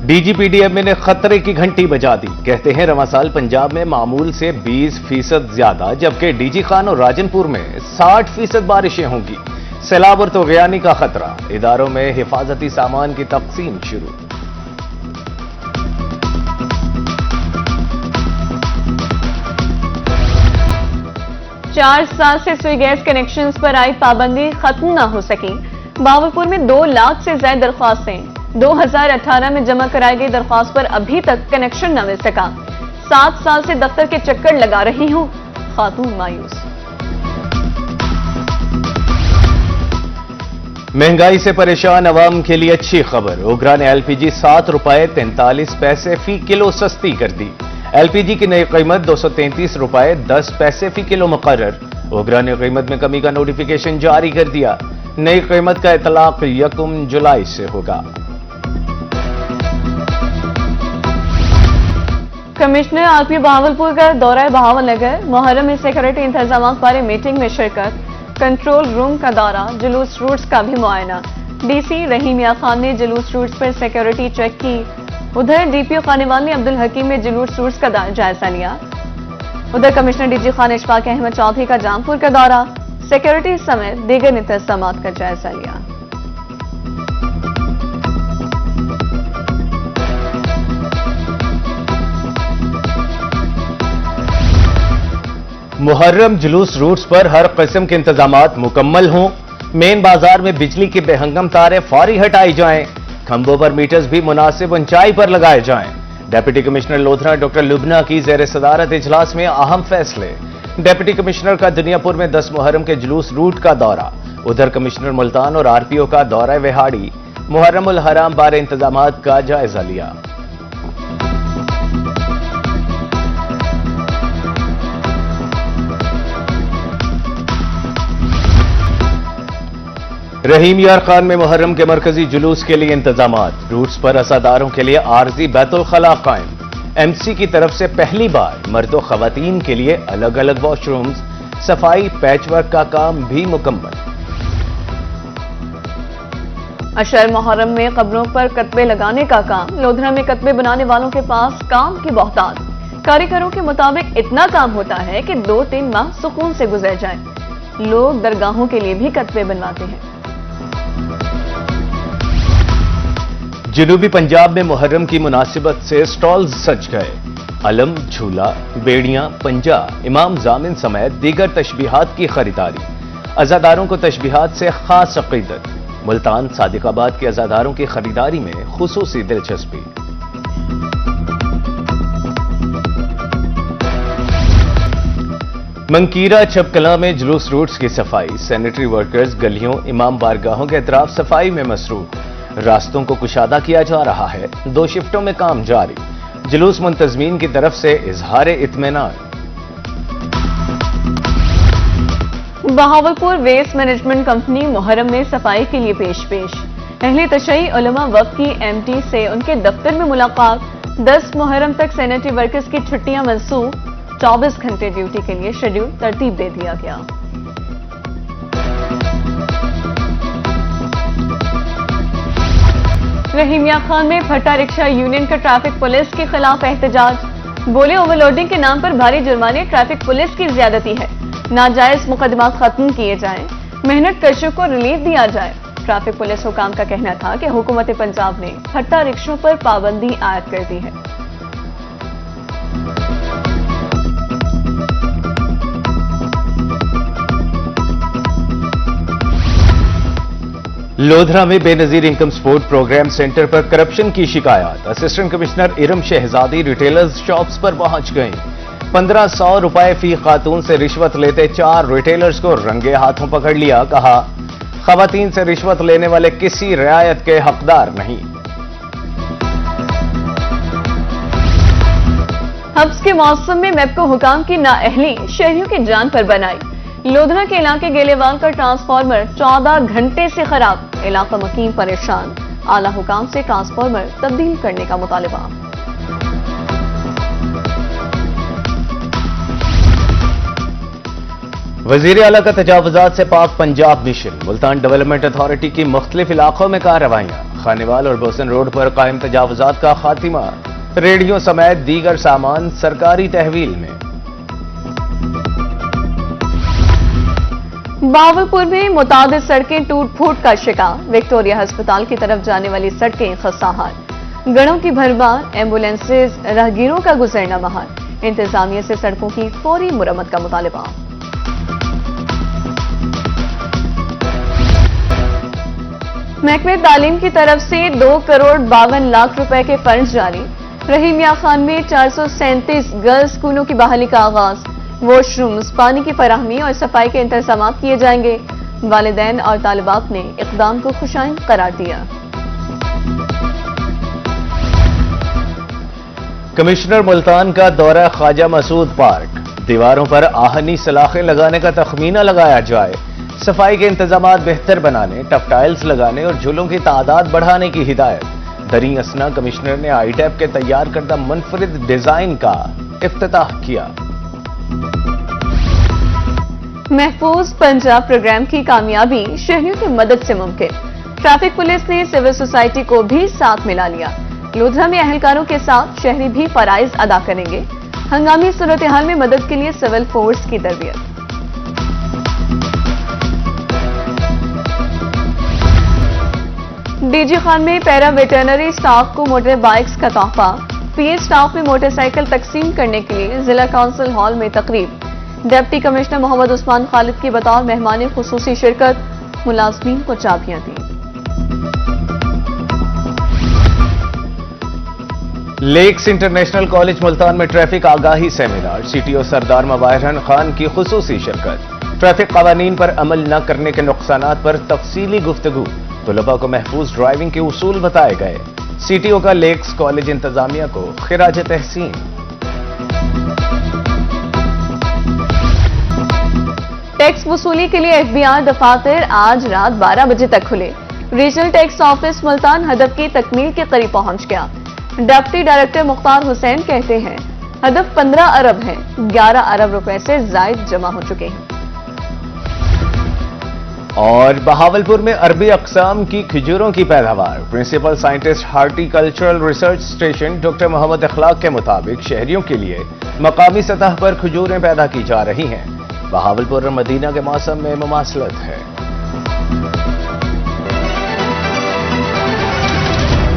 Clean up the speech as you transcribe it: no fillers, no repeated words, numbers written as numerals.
D G P D M نے خطرے کی گھنٹی بجا دی. کہتے ہیں رواں سال پنجاب میں معمول سے 20% زیادہ جبکہ ڈی جی خان اور راجن پور میں 60% بارشیں ہوں گی. سیلاب اور طغیانی کا خطرہ. اداروں میں حفاظتی سامان کی تقسیم شروع. چار سال سے سوئی گیس کنیکشنز پر آئی پابندی ختم نہ ہو سکی. بہاولپور میں 2 لاکھ سے زائد درخواستیں. 2018 میں جمع کرائی گئی درخواست پر ابھی تک کنیکشن نہ مل سکا. 7 سال سے دفتر کے چکر لگا رہی ہوں، خاتون مایوس. مہنگائی سے پریشان عوام کے لیے اچھی خبر. اوگرا نے ایل پی جی 7 روپے 43 پیسے فی کلو سستی کر دی. ایل پی جی کی نئی قیمت 233 روپے 10 پیسے فی کلو مقرر. اوگرا نے قیمت میں کمی کا نوٹیفیکیشن جاری کر دیا. نئی قیمت کا اطلاق 1 جولائی سے ہوگا. کمشنر آر پی بہاولپور کا دورہ بہاول نگر. محرم میں سیکورٹی انتظامات بارے میٹنگ میں شرکت. کنٹرول روم کا دورہ. جلوس روٹس کا بھی معائنہ. ڈی سی رحیم یا خان نے جلوس روٹس پر سیکورٹی چیک کی. ادھر ڈی پی او خانیوال نے عبدالحکیم میں جلوس روٹس کا جائزہ لیا. ادھر commissioner D G Khan Ashfaq Ahmad Chaudhry کا جامپور کا دورہ. سیکورٹی سمیت دیگر انتظامات کا جائزہ لیا. محرم جلوس روٹس پر ہر قسم کے انتظامات مکمل ہوں. مین بازار میں بجلی کی بے ہنگم تاریں فوری ہٹائی جائیں. کھمبوں پر میٹرز بھی مناسب اونچائی پر لگائے جائیں. ڈپٹی کمشنر لودھرا ڈاکٹر لبنا کی زیر صدارت اجلاس میں اہم فیصلے. ڈپٹی کمشنر کا دنیا پور میں 10 محرم کے جلوس روٹ کا دورہ. ادھر کمشنر ملتان اور آر پی او کا دورہ وہاڑی. محرم الحرام بارے انتظامات کا جائزہ لیا. رحیم یار خان میں محرم کے مرکزی جلوس کے لیے انتظامات. روٹس پر عزاداروں کے لیے عارضی بیت الخلاء قائم. ایم سی کی طرف سے پہلی بار مرد و خواتین کے لیے الگ الگ واش رومز. صفائی پیچ ورک کا کام بھی مکمل. اشر محرم میں قبروں پر کتبے لگانے کا کام. لودھرا میں کتبے بنانے والوں کے پاس کام کی بہتات. کاریگروں کے مطابق اتنا کام ہوتا ہے کہ 2-3 ماہ سکون سے گزر جائیں. لوگ درگاہوں کے لیے بھی کتبے بنواتے ہیں. جنوبی پنجاب میں محرم کی مناسبت سے سٹالز سج گئے. علم، جھولا، بیڑیاں، پنجا، امام ضامن سمیت دیگر تشبیہات کی خریداری. عزاداروں کو تشبیہات سے خاص عقیدت. ملتان صادق آباد کے عزاداروں کی خریداری میں خصوصی دلچسپی. منکیرہ چھپکلاں میں جلوس روٹس کی صفائی. سینیٹری ورکرز گلیوں، امام بارگاہوں کے اطراف صفائی میں مصروف. راستوں کو کشادہ کیا جا رہا ہے. 2 شفٹوں میں کام جاری. جلوس منتظمین کی طرف سے اظہار اطمینان. بہاولپور ویسٹ مینجمنٹ کمپنی محرم میں صفائی کے لیے پیش. اہل تشیع علماء وقت کی ایم ٹی سے ان کے دفتر میں ملاقات. 10 محرم تک سینیٹری ورکرز کی چھٹیاں منسوخ. 24 گھنٹے ڈیوٹی کے لیے شیڈول ترتیب دے دیا گیا. رحیم یا خان میں پھٹا رکشہ یونین کا ٹریفک پولیس کے خلاف احتجاج. بولے اوور لوڈنگ کے نام پر بھاری جرمانے ٹریفک پولیس کی زیادتی ہے. ناجائز مقدمات ختم کیے جائیں. محنت کشوں کو ریلیف دیا جائے. ٹریفک پولیس حکام کا کہنا تھا کہ حکومت پنجاب نے پھٹا رکشوں پر پابندی عائد کر دی ہے. لودھرا میں بے نظیر انکم سپورٹ پروگرام سینٹر پر کرپشن کی شکایات. اسسٹنٹ کمشنر ارم شہزادی ریٹیلرز شاپس پر پہنچ گئیں. 1500 روپے فی خاتون سے رشوت لیتے 4 ریٹیلرز کو رنگے ہاتھوں پکڑ لیا. کہا خواتین سے رشوت لینے والے کسی رعایت کے حقدار نہیں. حبس کے موسم میں میپکو حکام کی نااہلی شہریوں کی جان پر بنائی. لودھرا کے علاقے گیلیوال کا ٹرانسفارمر 14 گھنٹے سے خراب. علاقہ مقیم پریشان. اعلی حکام سے ٹرانسفارمر تبدیل کرنے کا مطالبہ. وزیر اعلیٰ کا تجاوزات سے پاک Punjab mission. Multan development authority کی مختلف علاقوں میں کارروائیاں. خانیوال اور بوسن روڈ پر قائم تجاوزات کا خاتمہ، ریڑھیوں سمیت دیگر سامان سرکاری تحویل میں۔ بہاولپور میں متعدد سڑکیں ٹوٹ پھوٹ کا شکار، وکٹوریہ ہسپتال کی طرف جانے والی سڑکیں خستہ حال، گڑھوں کی بھرمار، ایمبولینسز راہگیروں کا گزرنا محال، انتظامیہ سے سڑکوں کی فوری مرمت کا مطالبہ۔ محکمہ تعلیم کی طرف سے 2,52,00,000 روپے کے فنڈز جاری، رحیمیہ خان میں 437 گرلز اسکولوں کی بحالی کا آغاز، واش رومز، پانی کی فراہمی اور صفائی کے انتظامات کیے جائیں گے، والدین اور طالبات نے اقدام کو خوشائند قرار دیا۔ کمشنر ملتان کا دورہ خواجہ مسعود پارک، دیواروں پر آہنی سلاخیں لگانے کا تخمینہ لگایا جائے، صفائی کے انتظامات بہتر بنانے، ٹف ٹائلز لگانے اور جھولوں کی تعداد بڑھانے کی ہدایت۔ دریں اثنا کمشنر نے آئی ٹیپ کے تیار کردہ منفرد ڈیزائن کا افتتاح کیا۔ محفوظ پنجاب پروگرام کی کامیابی شہریوں کی مدد سے ممکن، ٹریفک پولیس نے سول سوسائٹی کو بھی ساتھ ملا لیا، لودھا میں اہلکاروں کے ساتھ شہری بھی فرائض ادا کریں گے، ہنگامی صورتحال میں مدد کے لیے سول فورس کی تربیت۔ ڈی جی خان میں پیرا ویٹرنری سٹاف کو موٹر بائکس کا تحفہ، پی اے سٹاف میں موٹر سائیکل تقسیم کرنے کے لیے ضلع کونسل ہال میں تقریب، ڈپٹی کمشنر محمد عثمان خالد کی بطور مہمان خصوصی شرکت، ملازمین کو چابیاں دیں۔ لیکس انٹرنیشنل کالج ملتان میں ٹریفک آگاہی سیمینار، سی ٹی او سردار مظاہر خان کی خصوصی شرکت، ٹریفک قوانین پر عمل نہ کرنے کے نقصانات پر تفصیلی گفتگو، طلباء کو محفوظ ڈرائیونگ کے اصول بتائے گئے، سی ٹی او کا لیکس کالج انتظامیہ کو خراج تحسین۔ ٹیکس وصولی کے لیے ایف بی آر دفاتر آج رات 12 بجے تک کھلے، ریجنل ٹیکس آفس ملتان ہدف کی تکمیل کے قریب پہنچ گیا، ڈپٹی ڈائریکٹر مختار حسین کہتے ہیں ہدف 15 ارب ہے، 11 ارب روپے سے زائد جمع ہو چکے ہیں۔ اور بہاولپور میں عربی اقسام کی کھجوروں کی پیداوار، principal scientist horticultural research station doctor Muhammad Akhlaq کے مطابق شہریوں کے لیے مقامی سطح پر کھجوریں پیدا کی جا رہی ہیں، بہاولپور اور مدینہ کے موسم میں مماثلت ہے۔